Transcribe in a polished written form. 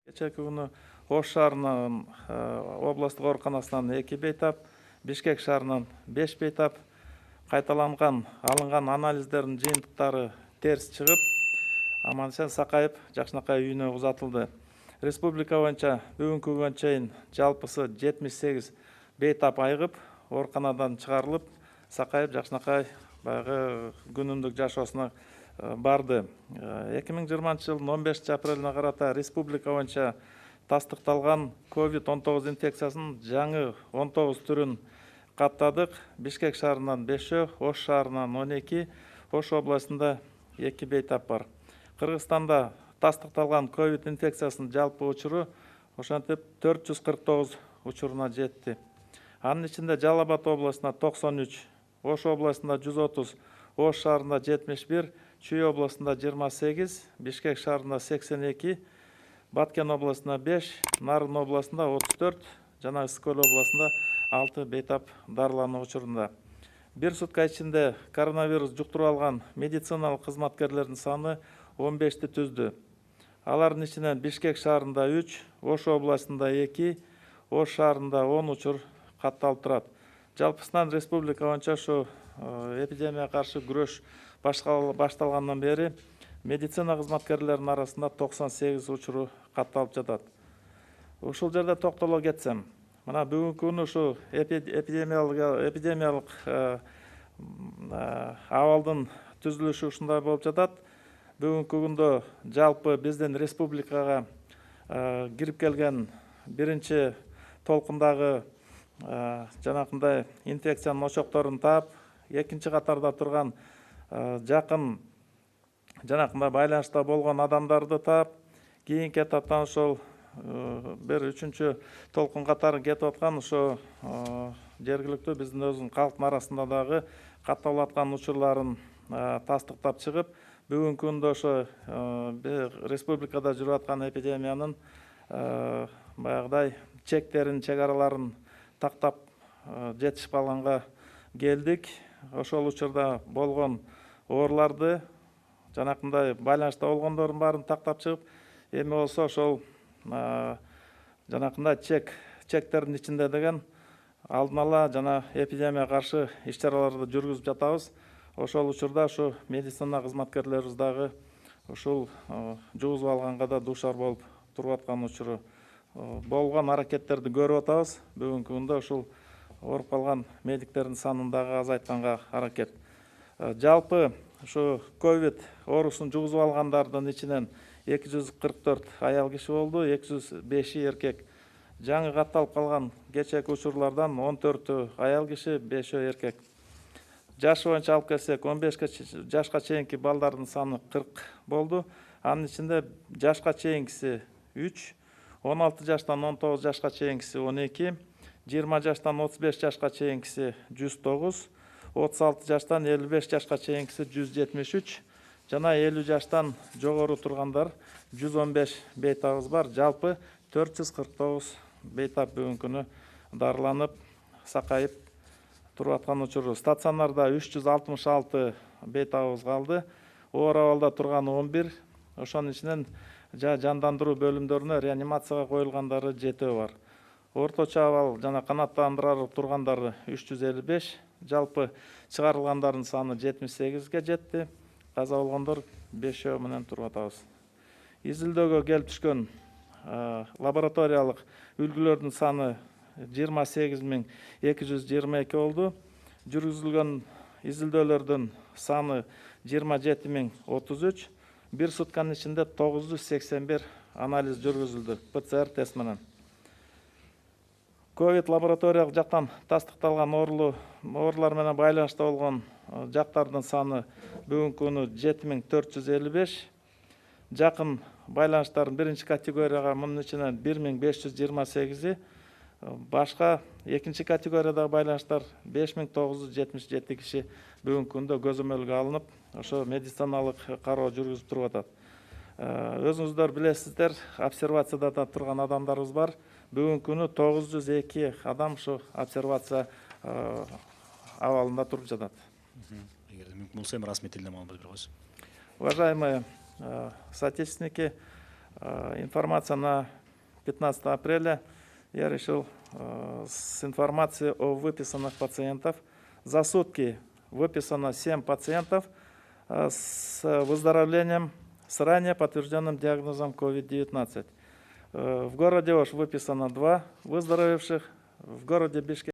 Кечээки күнү Ош шаарынын областтык ооруканасынан 2 бейтап, Бишкек шаарынан 5 бейтап кайталанган алынган анализдердин жыйынтыктары терс чыгып, Аман-эсен сакайып, жакшынакай үйүнө узатылды. Республика боюнча бүгүнкү күнгө чейин жалпысы 78 бейтап айыгып, ооруканадан чыгарылып, сакайып, жакшынакай баягы күнүмдүк жашоосуна барды. 2020 жылдын 15 апрелине карата республика боюнча тастыкталган COVID-19 инфекциясынын жаңы 19 түрүн каттадык. Бишкек шаарынан 5, Ош шаарынан 12, Ош областында 2 бейтап бар. Кыргызстанда тастыкталган COVID инфекциясынын жалпы учуру ошентип 449 учуруна жетти. Анын ичинде Жалал Абад областына 93, Ош областында 130, Ош шаарында 71, Чүй областында 28, Бишкек шаарында 82, Баткен областында 5, Нарын областында 34, жана Ысык Көл областында 6 бейтап дарылануу учурунда. Бир сутка ичинде коронавирус жуктуруп алган медициналык кызматкерлердин саны 15ти түздү. Алардын ичинен Бишкек шаарында 3, Ош областында 2, Ош шаарында 10 учур катталып турат. Жалпысынан республика боюнча ушу эпидемияга каршы күрөш башталгандан бери медицина кызматкерлеринин арасында 98 учуру катталып жатат. Ушул жерде токтоло кетсем, мына бүгүнкү күнү ушу эпидемиялык абалдын түзүлүшү ушундай болуп жатат. Бүгүнкү күндө жалпы биздин республикага кирип келген биринчи толкундагы жанакындай инфекциянын очокторун таап, экинчи катарда турган жакын жанакындай байланышта болгон адамдарды таап, кийинки этаптан ошол бир үчүнчү толкун катары кетип аткан ошо жергиликтүү биздин өзүнүн калктын арасында дагы катталып аткан учурларын тастыктап чыгып, бүгүнкү күндө ошо республикада жүрүп аткан эпидемиянын баягыдай чектерин, чек араларын тактап жетишип алганга келдик. Ошол учурда болгон ооруларды, жанакындай байланышта болгондордун баарын тактап чыгып, эми болсо ошол жанакындай чектердин ичинде деген алдын ала жана эпидемияга каршы иш-чараларды жүргүзүп жатабыз. Ошол учурда ушу медицина кызматкерлерибиз дагы ушул жугузуп алганга да дуушар болуп туруп аткан учуру болгон аракеттерди көрүп атабыз. Бүгүнкү күндө ушул ооруп калган медиктердин санын дагы азайтканга аракет. Жалпы ушу ковид оорусун жугузуп алгандардын ичинен 244 аял киши болду, 205 эркек. Жаңы катталып калган кечээки учурлардан 14 аял киши, 5 эркек. Жаш боюнча алып келсек, 15 жашка чейинки балдардын саны 40 болду. Анын ичинде жашка чейинкиси 3, 16 жаштан 19 жашка чейинкиси 12, 20 жаштан 35 жашка чейинкиси 109, 36 жаштан 55 жашка чейинкиси 173, жана 50 жаштан жогору тургандар 115 бейтабыбыз бар. Жалпы 449 бейтап бүгүнкү күнү дарыланып, сакайып туруп аткан учуру. Стационарда 366 бейтабыбыз калды. Оор абалда турган 11, ошонун ичинен жандандыруу бөлүмдөрүнө реанимацияга коюлгандары 7 бар. Орточо абал жана канааттандырары тургандары 355, жалпы чыгарылгандардын саны 78ге жетти. Каза болгондор 5 менен туруп атабыз. Изилдөөгө келип түшкөн лабораториялык үлгүлөрдүн саны 28222 болду. Жүргүзүлгөн изилдөөлөрдүн саны 27033. Бир сутканын ичинде 981 анализ жүргүзүлдү ПЦР тест менен. Ковид лабораториялык жактан тастыкталган оорулар менен байланышта болгон жактардын саны бүгүнкү күнү 7455. Жакын байланыштардын биринчи категорияга мунун ичинен 1528, башка экинчи категориядагы байланыштар 5977 киши бүгүнкү күндө көзөмөлгө алынып, ошо медициналык кароо жүргүзүп туруп атат. Өзүңүздөр билесиздер, обсервацияда турган адамдарыбыз бар. Бүгүнкү күнү 902 адам ушу обсервация абалында туруп жатат. Эгерде мүмкүн болсо эми расмий тилде маалымат берип койсоң. Уважаемые соотечественники, Информация на 15 апреля. Я решил с информацией о выписанных пациентов. За сутки выписано 7 пациентов с выздоровлением с ранее подтвержденным диагнозом COVID-19. В городе Ош выписано 2 выздоровевших. В городе Бишкек